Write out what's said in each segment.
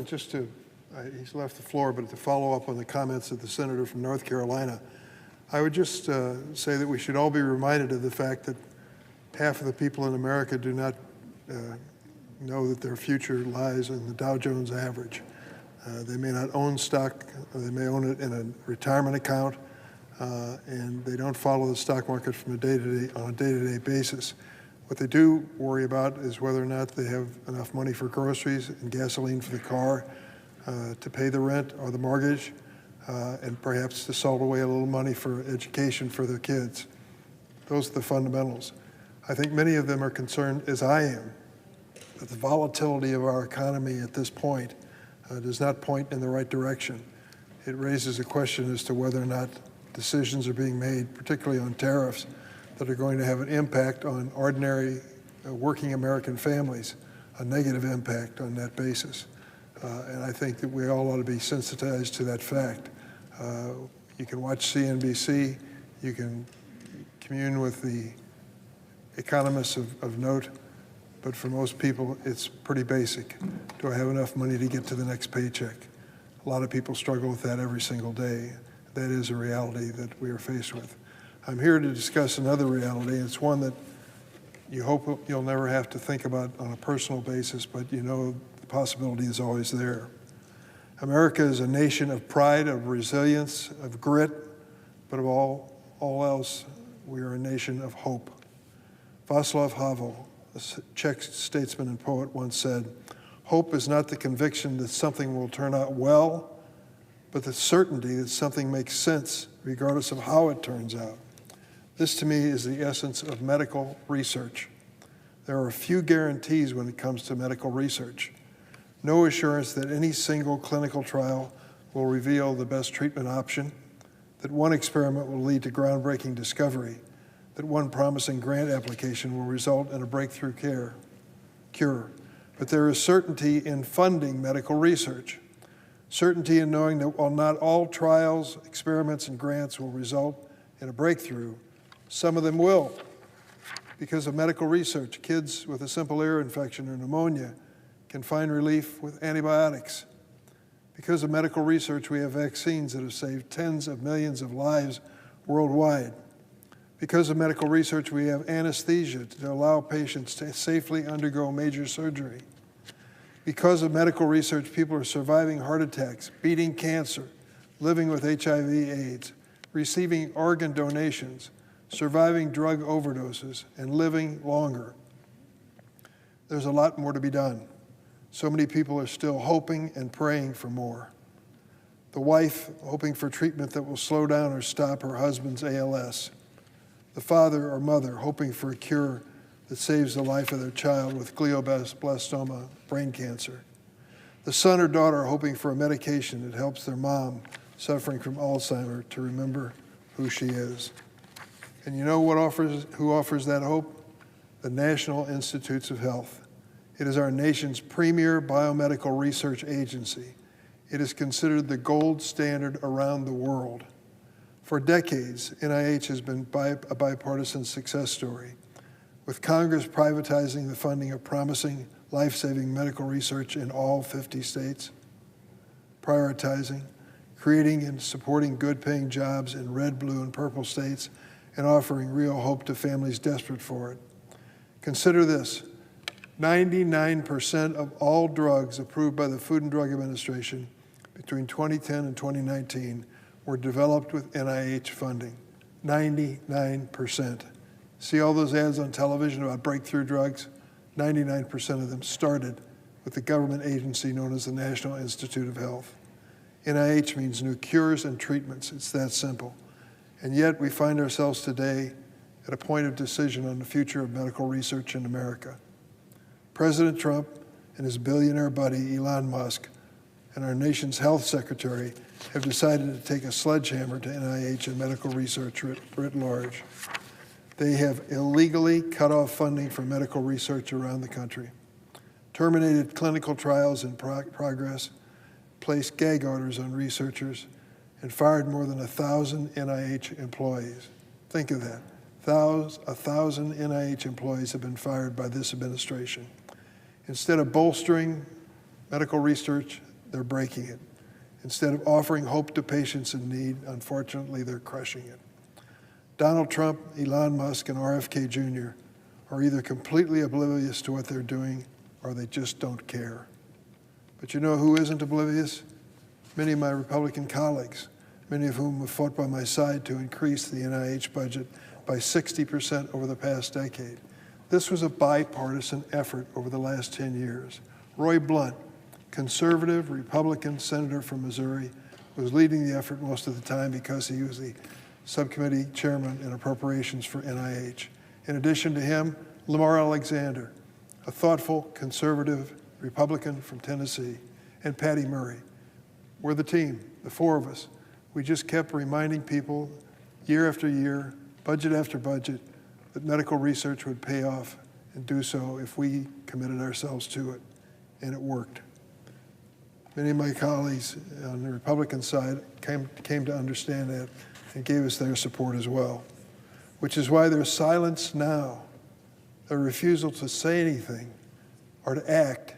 President, he's left the floor, but to follow up on the comments of the senator from North Carolina, I would just say that we should all be reminded of the fact that half of the people in America do not know that their future lies in the Dow Jones average. They may not own stock, or they may own it in a retirement account, and they don't follow the stock market from on a day-to-day basis. What they do worry about is whether or not they have enough money for groceries and gasoline for the car, to pay the rent or the mortgage, and perhaps to salt away a little money for education for their kids. Those are the fundamentals. I think many of them are concerned, as I am, that the volatility of our economy at this point does not point in the right direction. It raises a question as to whether or not decisions are being made, particularly on tariffs, that are going to have an impact on ordinary working American families, a negative impact on that basis. And I think that we all ought to be sensitized to that fact. You can watch CNBC, you can commune with the economists of note, but for most people, it's pretty basic. Do I have enough money to get to the next paycheck? A lot of people struggle with that every single day. That is a reality that we are faced with. I'm here to discuss another reality. It's one that you hope you'll never have to think about on a personal basis, but you know the possibility is always there. America is a nation of pride, of resilience, of grit, but of all else, we are a nation of hope. Václav Havel, a Czech statesman and poet, once said, "Hope is not the conviction that something will turn out well, but the certainty that something makes sense regardless of how it turns out." This, to me, is the essence of medical research. There are few guarantees when it comes to medical research. No assurance that any single clinical trial will reveal the best treatment option, that one experiment will lead to groundbreaking discovery, that one promising grant application will result in a breakthrough cure. But there is certainty in funding medical research, certainty in knowing that while not all trials, experiments, and grants will result in a breakthrough, some of them will. Because of medical research, kids with a simple ear infection or pneumonia can find relief with antibiotics. Because of medical research, we have vaccines that have saved tens of millions of lives worldwide. Because of medical research, we have anesthesia to allow patients to safely undergo major surgery. Because of medical research, people are surviving heart attacks, beating cancer, living with HIV/AIDS, receiving organ donations, surviving drug overdoses, and living longer. There's a lot more to be done. So many people are still hoping and praying for more. The wife hoping for treatment that will slow down or stop her husband's ALS. The father or mother hoping for a cure that saves the life of their child with glioblastoma, brain cancer. The son or daughter hoping for a medication that helps their mom suffering from Alzheimer's to remember who she is. And you know who offers that hope? The National Institutes of Health. It is our nation's premier biomedical research agency. It is considered the gold standard around the world. For decades, NIH has been a bipartisan success story, with Congress privatizing the funding of promising, life-saving medical research in all 50 states, prioritizing, creating and supporting good-paying jobs in red, blue, and purple states, and offering real hope to families desperate for it. Consider this: 99% of all drugs approved by the Food and Drug Administration between 2010 and 2019 were developed with NIH funding. 99%. See all those ads on television about breakthrough drugs? 99% of them started with the government agency known as the National Institute of Health. NIH means new cures and treatments. It's that simple. And yet we find ourselves today at a point of decision on the future of medical research in America. President Trump and his billionaire buddy, Elon Musk, and our nation's health secretary have decided to take a sledgehammer to NIH and medical research writ large. They have illegally cut off funding for medical research around the country, terminated clinical trials in progress, placed gag orders on researchers, and fired more than 1,000 NIH employees. Think of that. 1,000 NIH employees have been fired by this administration. Instead of bolstering medical research, they're breaking it. Instead of offering hope to patients in need, unfortunately, they're crushing it. Donald Trump, Elon Musk, and RFK Jr. are either completely oblivious to what they're doing or they just don't care. But you know who isn't oblivious? Many of my Republican colleagues, many of whom have fought by my side to increase the NIH budget by 60% over the past decade. This was a bipartisan effort over the last 10 years. Roy Blunt, conservative Republican senator from Missouri, was leading the effort most of the time because he was the subcommittee chairman in appropriations for NIH. In addition to him, Lamar Alexander, a thoughtful, conservative Republican from Tennessee, and Patty Murray. We're the team, the four of us. We just kept reminding people year after year, budget after budget, that medical research would pay off and do so if we committed ourselves to it, and it worked. Many of my colleagues on the Republican side came to understand that and gave us their support as well, which is why their silence now, their refusal to say anything or to act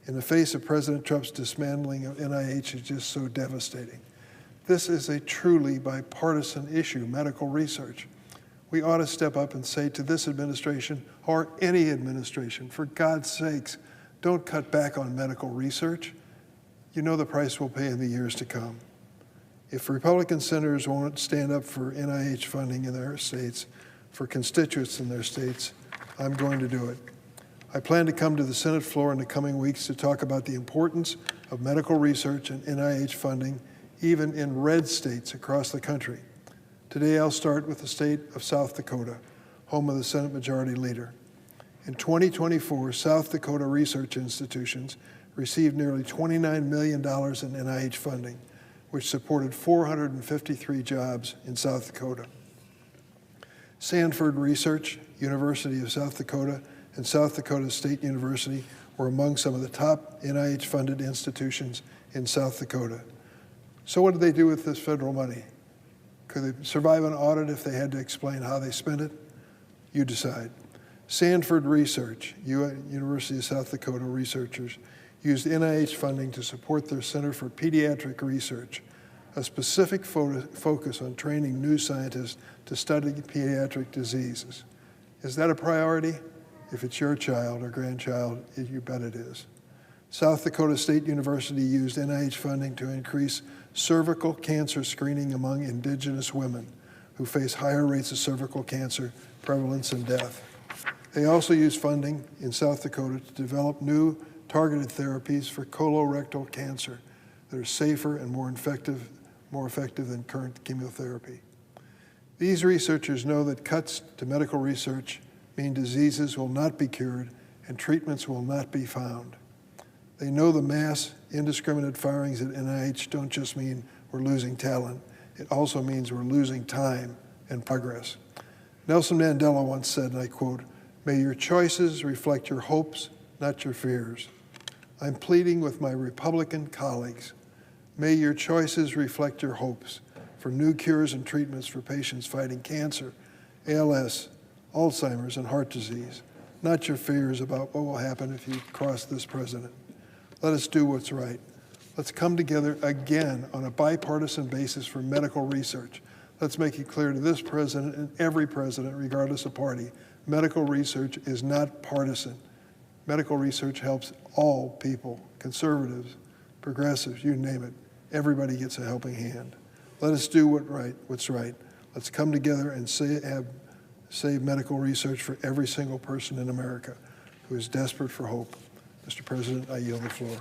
in the face of President Trump's dismantling of NIH is just so devastating. This is a truly bipartisan issue, medical research. We ought to step up and say to this administration, or any administration, for God's sakes, don't cut back on medical research. You know the price we'll pay in the years to come. If Republican senators won't stand up for NIH funding in their states, for constituents in their states, I'm going to do it. I plan to come to the Senate floor in the coming weeks to talk about the importance of medical research and NIH funding, even in red states across the country. Today, I'll start with the state of South Dakota, home of the Senate Majority Leader. In 2024, South Dakota research institutions received nearly $29 million in NIH funding, which supported 453 jobs in South Dakota. Sanford Research, University of South Dakota, and South Dakota State University were among some of the top NIH-funded institutions in South Dakota. So what did they do with this federal money? Could they survive an audit if they had to explain how they spent it? You decide. Sanford Research, University of South Dakota researchers, used NIH funding to support their Center for Pediatric Research, a specific focus on training new scientists to study pediatric diseases. Is that a priority? If it's your child or grandchild, you bet it is. South Dakota State University used NIH funding to increase cervical cancer screening among indigenous women who face higher rates of cervical cancer prevalence and death. They also used funding in South Dakota to develop new targeted therapies for colorectal cancer that are safer and more effective than current chemotherapy. These researchers know that cuts to medical research mean diseases will not be cured and treatments will not be found. They know the mass, indiscriminate firings at NIH don't just mean we're losing talent, it also means we're losing time and progress. Nelson Mandela once said, and I quote, "May your choices reflect your hopes, not your fears." I'm pleading with my Republican colleagues. May your choices reflect your hopes for new cures and treatments for patients fighting cancer, ALS, Alzheimer's, and heart disease, not your fears about what will happen if you cross this president. Let us do what's right. Let's come together again on a bipartisan basis for medical research. Let's make it clear to this president and every president, regardless of party, medical research is not partisan. Medical research helps all people, conservatives, progressives, you name it. Everybody gets a helping hand. Let us do what's right. Let's come together and save medical research for every single person in America who is desperate for hope. Mr. President, I yield the floor.